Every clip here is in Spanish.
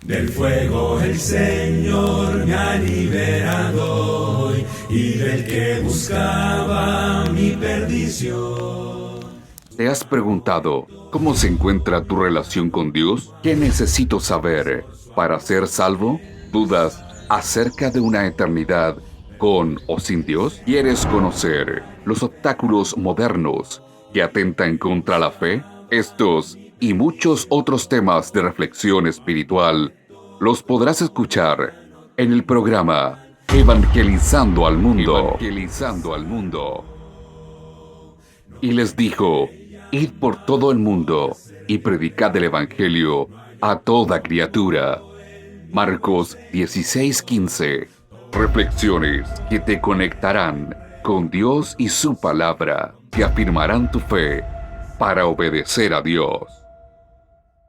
Del fuego el Señor me ha liberado hoy, y del que buscaba mi perdición. ¿Te has preguntado cómo se encuentra tu relación con Dios? ¿Qué necesito saber para ser salvo? ¿Dudas acerca de una eternidad con o sin Dios? ¿Quieres conocer los obstáculos modernos que atentan contra la fe? Estos y muchos otros temas de reflexión espiritual los podrás escuchar en el programa Evangelizando al Mundo. Evangelizando al Mundo. Y les dijo: id por todo el mundo y predicad el Evangelio a toda criatura. Marcos 16:15. Reflexiones que te conectarán con Dios y su palabra, que afirmarán tu fe para obedecer a Dios.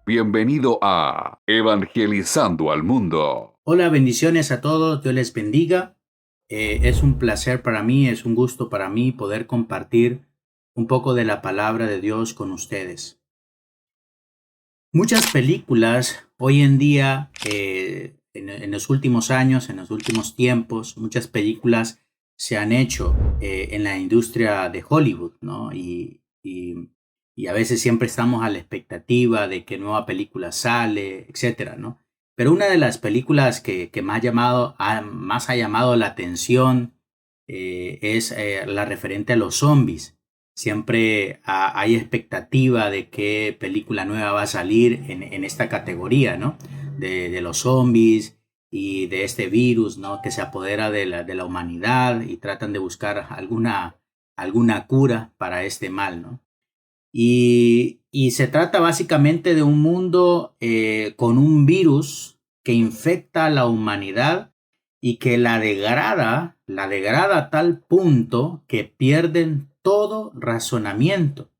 Bienvenido a Evangelizando al Mundo. Hola, bendiciones a todos, Dios les bendiga. Es un placer para mí, es un gusto para mí poder compartir un poco de la palabra de Dios con ustedes. Muchas películas hoy en día, en los últimos años, en los últimos tiempos, muchas películas se han hecho en la industria de Hollywood, ¿no? Y a veces siempre estamos a la expectativa de qué nueva película sale, etcétera, ¿no? Pero una de las películas que más ha llamado la atención es la referente a los zombies. Siempre hay expectativa de qué película nueva va a salir en esta categoría, ¿no? De los zombies y de este virus, ¿no? Que se apodera de la humanidad y tratan de buscar alguna cura para este mal, ¿no? Y se trata básicamente de un mundo con un virus que infecta a la humanidad y que la degrada a tal punto que pierden todo razonamiento,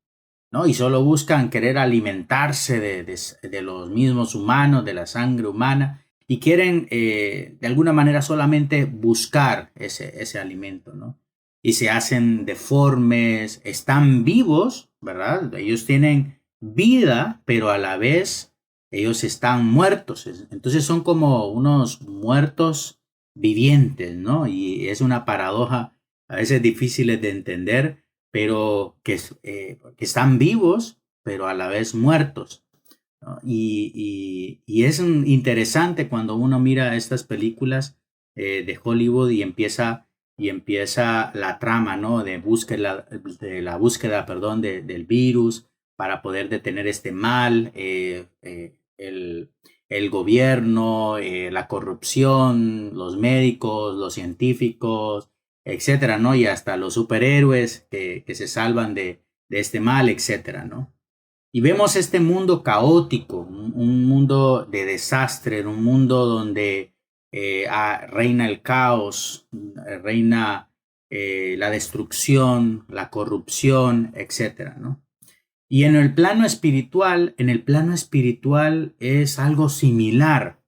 ¿no? Y solo buscan querer alimentarse de los mismos humanos, de la sangre humana, y quieren de alguna manera solamente buscar ese alimento, ¿no? Y se hacen deformes, están vivos, ¿verdad? Ellos tienen vida, pero a la vez ellos están muertos. Entonces son como unos muertos vivientes, ¿no? Y es una paradoja a veces difícil de entender, pero que están vivos, pero a la vez muertos, ¿no? Y es interesante cuando uno mira estas películas de Hollywood y empieza la trama, ¿no? De la búsqueda, perdón, del virus para poder detener este mal, el gobierno, la corrupción, los médicos, los científicos, etcétera, ¿no? Y hasta los superhéroes que se salvan de este mal, etcétera, ¿no? Y vemos este mundo caótico, un mundo de desastre, un mundo donde reina el caos, reina la destrucción, la corrupción, etcétera, ¿no? Y en el plano espiritual es algo similar.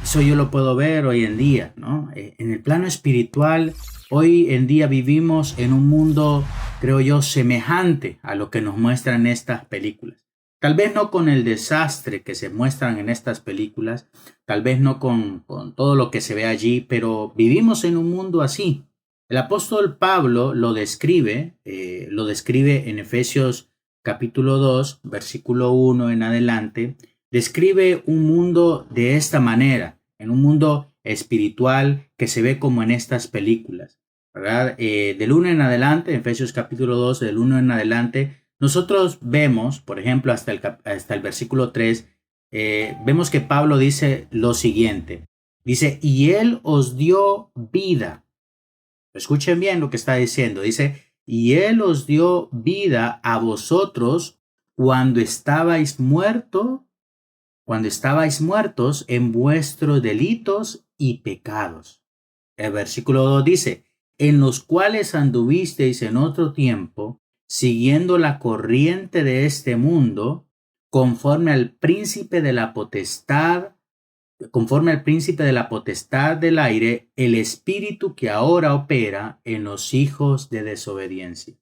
Eso yo lo puedo ver hoy en día, ¿no? En el plano espiritual, hoy en día vivimos en un mundo, creo yo, semejante a lo que nos muestran estas películas. Tal vez no con el desastre que se muestran en estas películas, tal vez no con todo lo que se ve allí, pero vivimos en un mundo así. El apóstol Pablo lo describe en Efesios capítulo 2, versículo 1 en adelante. Describe un mundo de esta manera, en un mundo espiritual que se ve como en estas películas, ¿verdad? Del 1 en adelante, Efesios capítulo 2, del 1 en adelante, nosotros vemos, por ejemplo, hasta el versículo 3, vemos que Pablo dice lo siguiente. Dice, y Él os dio vida. Escuchen bien lo que está diciendo. Dice, y Él os dio vida a vosotros cuando estabais muertos en vuestros delitos y pecados. El versículo 2 dice, en los cuales anduvisteis en otro tiempo, siguiendo la corriente de este mundo, conforme al príncipe de la potestad del aire, el espíritu que ahora opera en los hijos de desobediencia,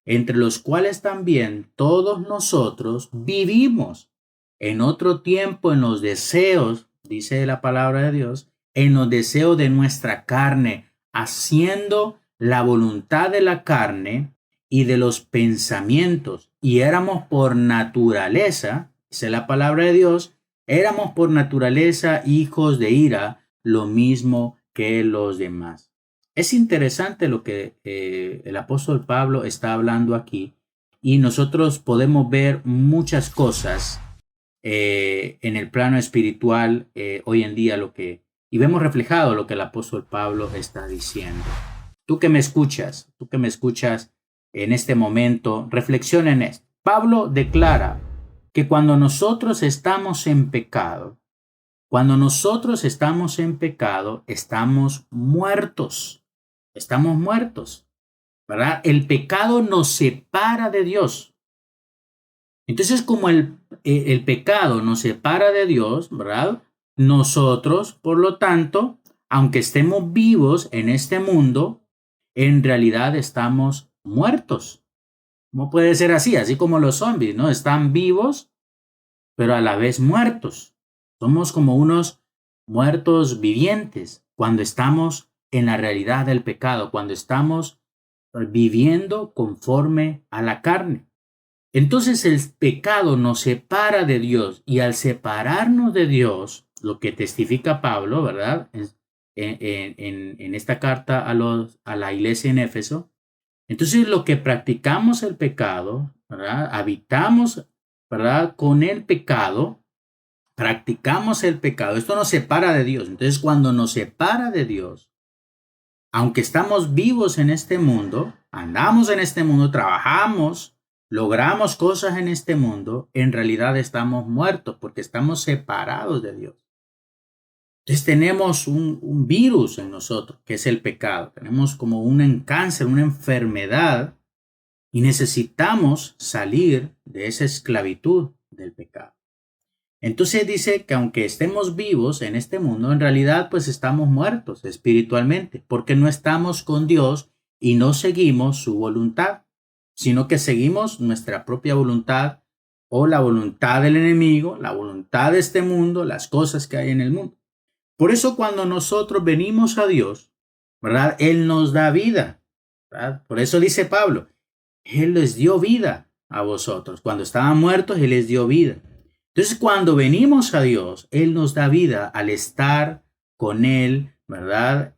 entre los cuales también todos nosotros vivimos en otro tiempo en los deseos dice la palabra de Dios, en los deseos de nuestra carne, haciendo la voluntad de la carne y de los pensamientos. Y éramos por naturaleza, dice la palabra de Dios, éramos por naturaleza hijos de ira, lo mismo que los demás. Es interesante lo que el apóstol Pablo está hablando aquí, y nosotros podemos ver muchas cosas en el plano espiritual hoy en día y vemos reflejado lo que el apóstol Pablo está diciendo. Tú que me escuchas en este momento, reflexiona en esto. Pablo declara que cuando nosotros estamos en pecado, estamos muertos. Estamos muertos, ¿verdad? El pecado nos separa de Dios. Entonces, como el pecado nos separa de Dios, ¿verdad? Nosotros, por lo tanto, aunque estemos vivos en este mundo, en realidad estamos muertos. ¿Cómo puede ser así? Así como los zombies, ¿no? Están vivos, pero a la vez muertos. Somos como unos muertos vivientes cuando estamos en la realidad del pecado, cuando estamos viviendo conforme a la carne. Entonces el pecado nos separa de Dios, y al separarnos de Dios, lo que testifica Pablo, ¿verdad? En esta carta a la iglesia en Éfeso, entonces lo que practicamos el pecado, ¿verdad? Habitamos, ¿verdad? Con el pecado, practicamos el pecado. Esto nos separa de Dios. Entonces cuando nos separa de Dios, aunque estamos vivos en este mundo, andamos en este mundo, trabajamos, logramos cosas en este mundo, en realidad estamos muertos porque estamos separados de Dios. Entonces tenemos un virus en nosotros, que es el pecado. Tenemos como un cáncer, una enfermedad, y necesitamos salir de esa esclavitud del pecado. Entonces dice que aunque estemos vivos en este mundo, en realidad pues estamos muertos espiritualmente, porque no estamos con Dios y no seguimos su voluntad, sino que seguimos nuestra propia voluntad o la voluntad del enemigo, la voluntad de este mundo, las cosas que hay en el mundo. Por eso cuando nosotros venimos a Dios, ¿verdad? Él nos da vida, ¿verdad? Por eso dice Pablo, Él les dio vida a vosotros. Cuando estaban muertos, Él les dio vida. Entonces, cuando venimos a Dios, Él nos da vida al estar con Él, ¿verdad?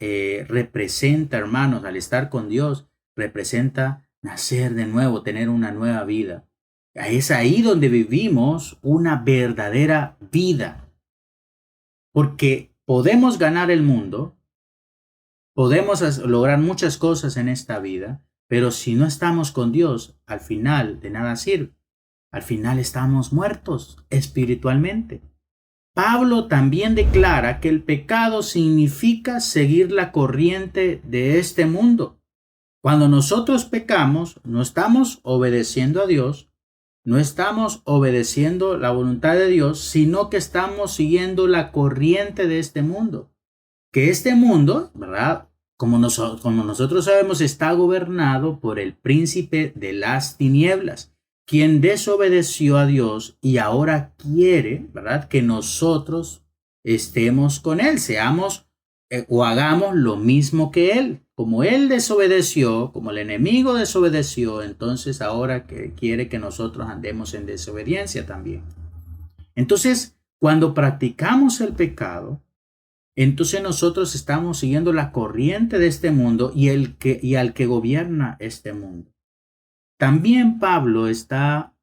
Representa, hermanos, al estar con Dios, representa nacer de nuevo, tener una nueva vida. Es ahí donde vivimos una verdadera vida. Porque podemos ganar el mundo, podemos lograr muchas cosas en esta vida, pero si no estamos con Dios, al final de nada sirve. Al final estamos muertos espiritualmente. Pablo también declara que el pecado significa seguir la corriente de este mundo. Cuando nosotros pecamos, no estamos obedeciendo a Dios, no estamos obedeciendo la voluntad de Dios, sino que estamos siguiendo la corriente de este mundo. Que este mundo, ¿verdad? Como nosotros sabemos, está gobernado por el príncipe de las tinieblas, quien desobedeció a Dios y ahora quiere, ¿verdad?, que nosotros estemos con Él, seamos o hagamos lo mismo que Él. Como Él desobedeció, como el enemigo desobedeció, entonces ahora que quiere que nosotros andemos en desobediencia también. Entonces, cuando practicamos el pecado, entonces nosotros estamos siguiendo la corriente de este mundo y al que gobierna este mundo. También Pablo está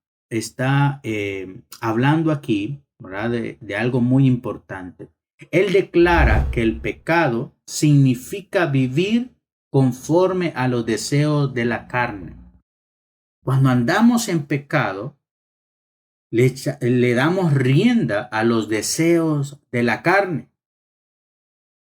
hablando aquí, ¿verdad?, de algo muy importante. Él declara que el pecado significa vivir conforme a los deseos de la carne. Cuando andamos en pecado, le damos rienda a los deseos de la carne.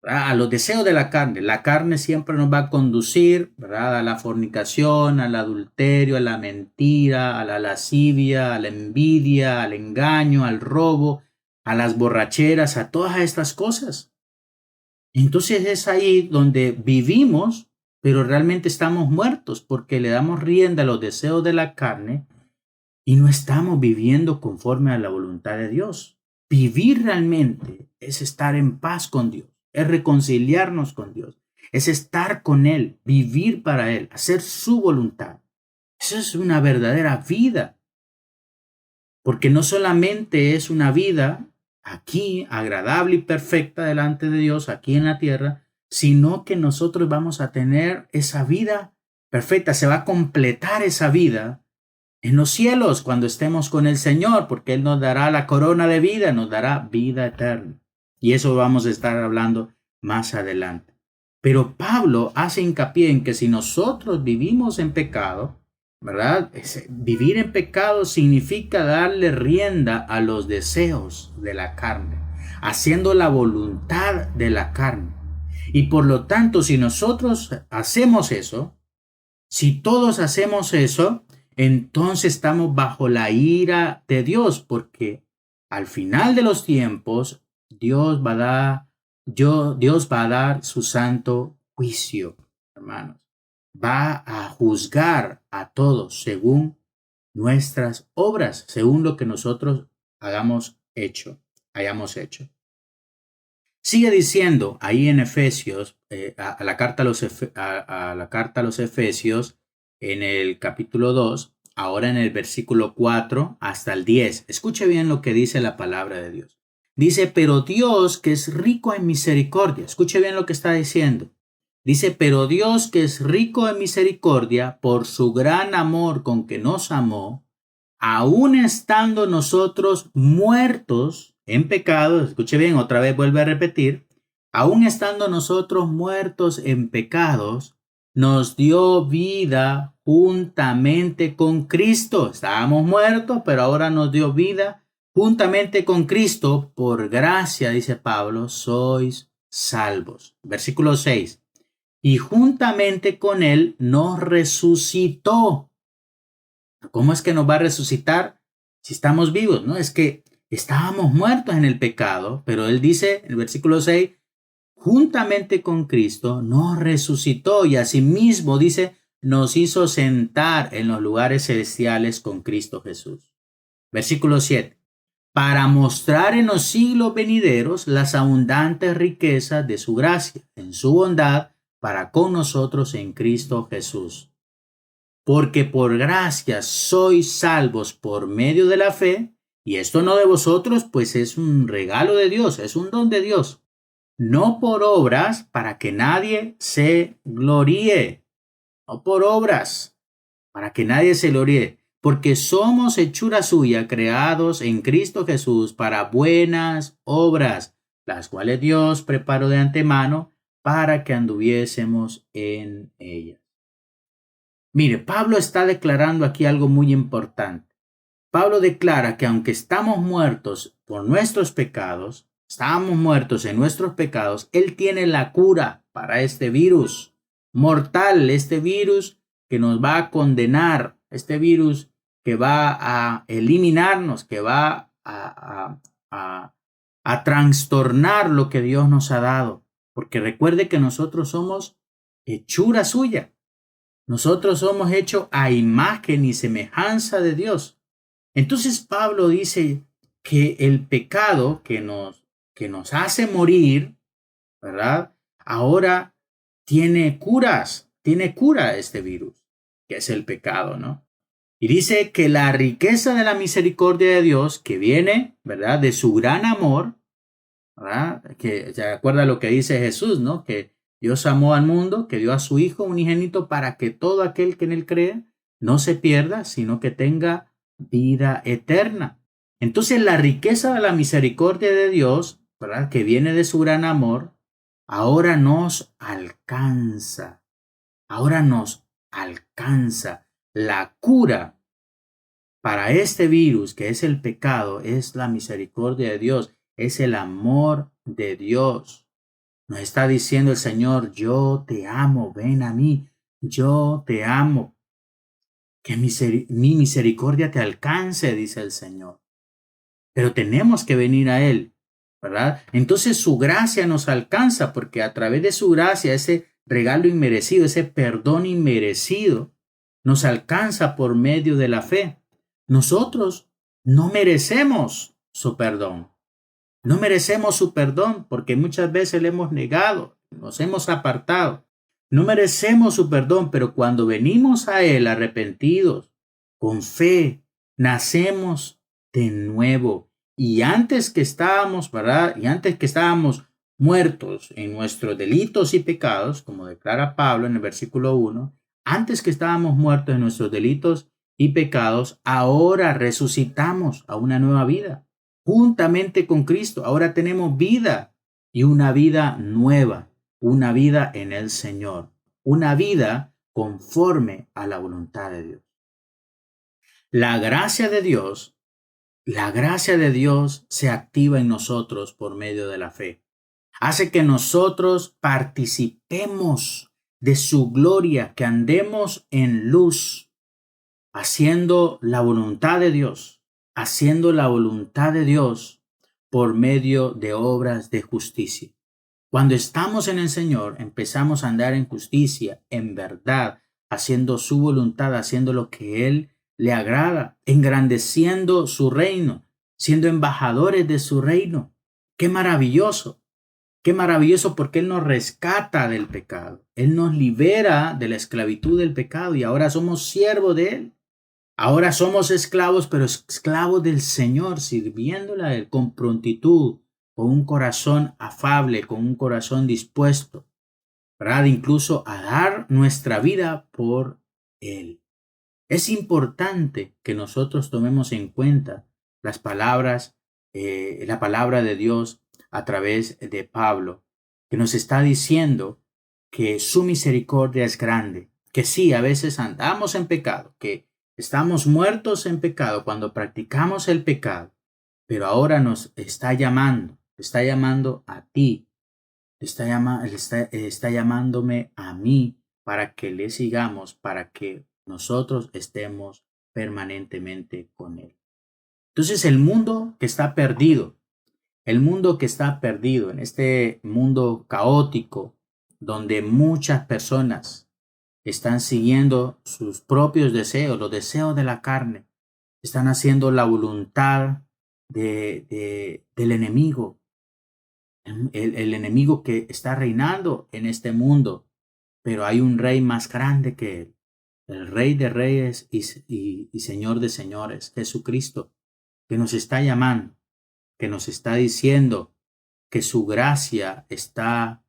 A los deseos de la carne. La carne siempre nos va a conducir, ¿verdad?, a la fornicación, al adulterio, a la mentira, a la lascivia, a la envidia, al engaño, al robo, a las borracheras, a todas estas cosas. Entonces es ahí donde vivimos, pero realmente estamos muertos porque le damos rienda a los deseos de la carne y no estamos viviendo conforme a la voluntad de Dios. Vivir realmente es estar en paz con Dios, es reconciliarnos con Dios, es estar con Él, vivir para Él, hacer su voluntad. Eso es una verdadera vida, porque no solamente es una vida aquí agradable y perfecta delante de Dios, aquí en la tierra, sino que nosotros vamos a tener esa vida perfecta, se va a completar esa vida en los cielos cuando estemos con el Señor, porque Él nos dará la corona de vida, nos dará vida eterna. Y eso vamos a estar hablando más adelante. Pero Pablo hace hincapié en que si nosotros vivimos en pecado, ¿verdad? Vivir en pecado significa darle rienda a los deseos de la carne, haciendo la voluntad de la carne. Y por lo tanto, si nosotros hacemos eso, si todos hacemos eso, entonces estamos bajo la ira de Dios, porque al final de los tiempos, Dios va a dar su santo juicio, hermanos. Va a juzgar a todos según nuestras obras, según lo que nosotros hayamos hecho. Sigue diciendo ahí en Efesios, a la carta a los Efesios, en el capítulo 2, ahora en el versículo 4 hasta el 10. Escuche bien lo que dice la palabra de Dios. Dice, pero Dios que es rico en misericordia. Escuche bien lo que está diciendo. Dice, pero Dios que es rico en misericordia, por su gran amor con que nos amó, aun estando nosotros muertos en pecado, escuche bien, otra vez vuelve a repetir, aun estando nosotros muertos en pecados, nos dio vida juntamente con Cristo. Estábamos muertos, pero ahora nos dio vida juntamente con Cristo. Por gracia, dice Pablo, sois salvos. Versículo 6. Y juntamente con Él nos resucitó. ¿Cómo es que nos va a resucitar si estamos vivos? No, es que estábamos muertos en el pecado, pero Él dice en el versículo 6, juntamente con Cristo nos resucitó y asimismo dice, nos hizo sentar en los lugares celestiales con Cristo Jesús. Versículo 7. Para mostrar en los siglos venideros las abundantes riquezas de su gracia, en su bondad, para con nosotros en Cristo Jesús. Porque por gracia sois salvos por medio de la fe, y esto no de vosotros, pues es un regalo de Dios, es un don de Dios. No por obras, para que nadie se gloríe. No por obras, para que nadie se gloríe. Porque somos hechura suya, creados en Cristo Jesús para buenas obras, las cuales Dios preparó de antemano para que anduviésemos en ellas. Mire, Pablo está declarando aquí algo muy importante. Pablo declara que aunque estamos muertos por nuestros pecados, estamos muertos en nuestros pecados, Él tiene la cura para este virus mortal, este virus que nos va a condenar, este virus que va a eliminarnos, que va a trastornar lo que Dios nos ha dado. Porque recuerde que nosotros somos hechura suya. Nosotros somos hechos a imagen y semejanza de Dios. Entonces Pablo dice que el pecado que nos hace morir, ¿verdad? Ahora tiene cura este virus, que es el pecado, ¿no? Y dice que la riqueza de la misericordia de Dios que viene, ¿verdad? De su gran amor, ¿verdad? Que se acuerda lo que dice Jesús, ¿no? Que Dios amó al mundo, que dio a su Hijo unigénito para que todo aquel que en él cree no se pierda, sino que tenga vida eterna. Entonces la riqueza de la misericordia de Dios, ¿verdad? Que viene de su gran amor, ahora nos alcanza. Ahora nos alcanza. La cura para este virus que es el pecado es la misericordia de Dios, es el amor de Dios. Nos está diciendo el Señor, yo te amo, ven a mí, yo te amo. Que mi misericordia te alcance, dice el Señor. Pero tenemos que venir a Él, ¿verdad? Entonces su gracia nos alcanza porque a través de su gracia, ese regalo inmerecido, ese perdón inmerecido, nos alcanza por medio de la fe. Nosotros no merecemos su perdón. No merecemos su perdón porque muchas veces le hemos negado, nos hemos apartado. No merecemos su perdón, pero cuando venimos a Él arrepentidos, con fe, nacemos de nuevo. Y antes que estábamos, ¿verdad? Y antes que estábamos muertos en nuestros delitos y pecados, como declara Pablo en el versículo 1, antes que estábamos muertos en nuestros delitos y pecados, ahora resucitamos a una nueva vida, juntamente con Cristo. Ahora tenemos vida y una vida nueva, una vida en el Señor, una vida conforme a la voluntad de Dios. La gracia de Dios se activa en nosotros por medio de la fe. Hace que nosotros participemos de su gloria, que andemos en luz, haciendo la voluntad de Dios, por medio de obras de justicia. Cuando estamos en el Señor, empezamos a andar en justicia, en verdad, haciendo su voluntad, haciendo lo que Él le agrada, engrandeciendo su reino, siendo embajadores de su reino. ¡Qué maravilloso! ¡Qué maravilloso! Porque Él nos rescata del pecado. Él nos libera de la esclavitud del pecado y ahora somos siervos de Él. Ahora somos esclavos, pero esclavos del Señor, sirviéndole a Él con prontitud, con un corazón afable, con un corazón dispuesto, ¿verdad? Incluso a dar nuestra vida por Él. Es importante que nosotros tomemos en cuenta las palabras, la palabra de Dios a través de Pablo, que nos está diciendo que su misericordia es grande, que sí, a veces andamos en pecado, que estamos muertos en pecado cuando practicamos el pecado, pero ahora nos está llamando a ti, está llamándome a mí para que le sigamos, para que nosotros estemos permanentemente con Él. Entonces el mundo que está perdido en este mundo caótico, donde muchas personas están siguiendo sus propios deseos, los deseos de la carne, están haciendo la voluntad del enemigo, el enemigo que está reinando en este mundo, pero hay un rey más grande que él, el Rey de Reyes y Señor de Señores, Jesucristo, que nos está llamando, que nos está diciendo que su gracia está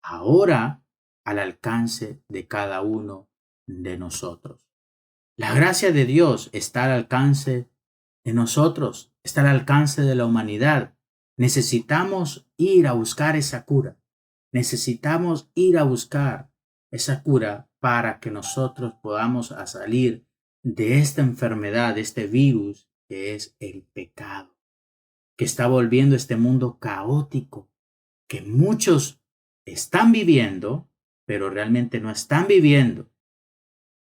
ahora al alcance de cada uno de nosotros. La gracia de Dios está al alcance de nosotros, está al alcance de la humanidad. Necesitamos ir a buscar esa cura. Necesitamos ir a buscar esa cura para que nosotros podamos salir de esta enfermedad, de este virus que es el pecado, que está volviendo este mundo caótico, que muchos están viviendo, pero realmente no están viviendo,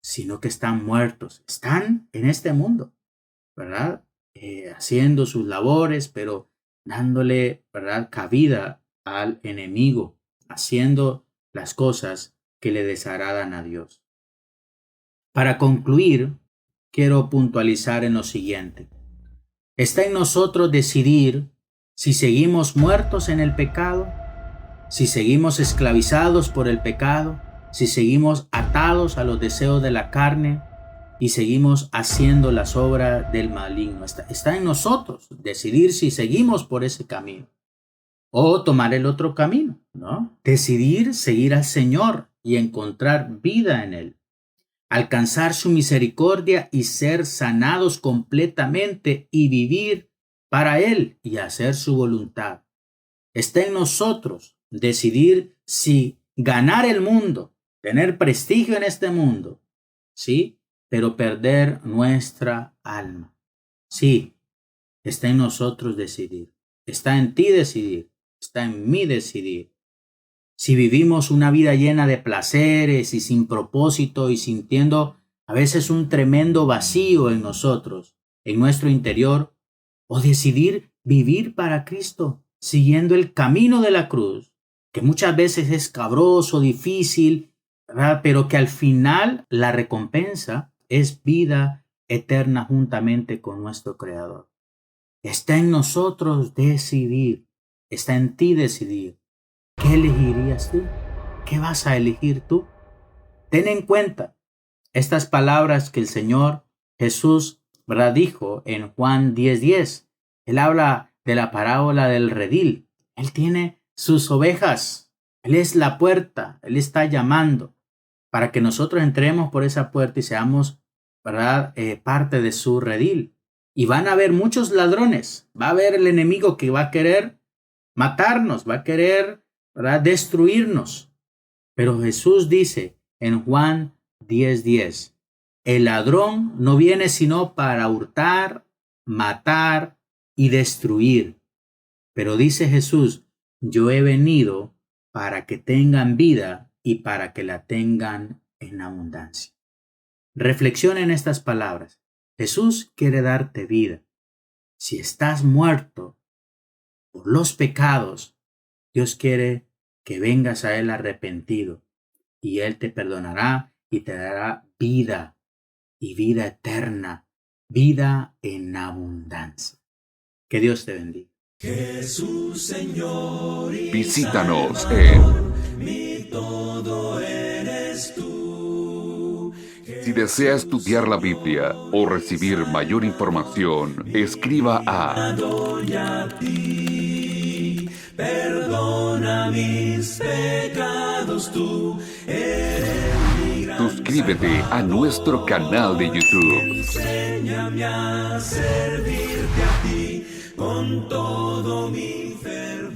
sino que están muertos, están en este mundo, ¿verdad? Haciendo sus labores, pero dándole, ¿verdad?, cabida al enemigo, haciendo las cosas que le desagradan a Dios. Para concluir, quiero puntualizar en lo siguiente. Está en nosotros decidir si seguimos muertos en el pecado, si seguimos esclavizados por el pecado, si seguimos atados a los deseos de la carne y seguimos haciendo las obras del maligno. Está en nosotros decidir si seguimos por ese camino o tomar el otro camino, ¿no? Decidir seguir al Señor y encontrar vida en Él, alcanzar su misericordia y ser sanados completamente y vivir para Él y hacer su voluntad. Está en nosotros decidir si ganar el mundo, tener prestigio en este mundo, ¿sí?, pero perder nuestra alma. Sí, está en nosotros decidir. Está en ti decidir. Está en mí decidir. Si vivimos una vida llena de placeres y sin propósito y sintiendo a veces un tremendo vacío en nosotros, en nuestro interior, o decidir vivir para Cristo, siguiendo el camino de la cruz, que muchas veces es escabroso, difícil, ¿verdad?, pero que al final la recompensa es vida eterna juntamente con nuestro Creador. Está en nosotros decidir, está en ti decidir. ¿Qué elegirías tú? ¿Qué vas a elegir tú? Ten en cuenta estas palabras que el Señor Jesús, ¿verdad?, dijo en Juan 10:10. Él habla de la parábola del redil. Él tiene sus ovejas. Él es la puerta. Él está llamando para que nosotros entremos por esa puerta y seamos, ¿verdad?, parte de su redil. Y van a haber muchos ladrones. Va a haber el enemigo que va a querer matarnos, va a querer, ¿verdad?, destruirnos. Pero Jesús dice en Juan 10:10, el ladrón no viene sino para hurtar, matar y destruir. Pero dice Jesús, yo he venido para que tengan vida y para que la tengan en abundancia. Reflexiona en estas palabras. Jesús quiere darte vida. Si estás muerto por los pecados, Dios quiere que vengas a Él arrepentido y Él te perdonará y te dará vida y vida eterna, vida en abundancia. Que Dios te bendiga. Jesús, Señor y Visítanos Salvador, mi todo eres tú. Si desea estudiar la Biblia o recibir mayor información, escriba a Doy a ti, perdona mis pecados, tú eres mi gran suscríbete a nuestro canal de YouTube. Enséñame a servirte a ti con todo mi fervor.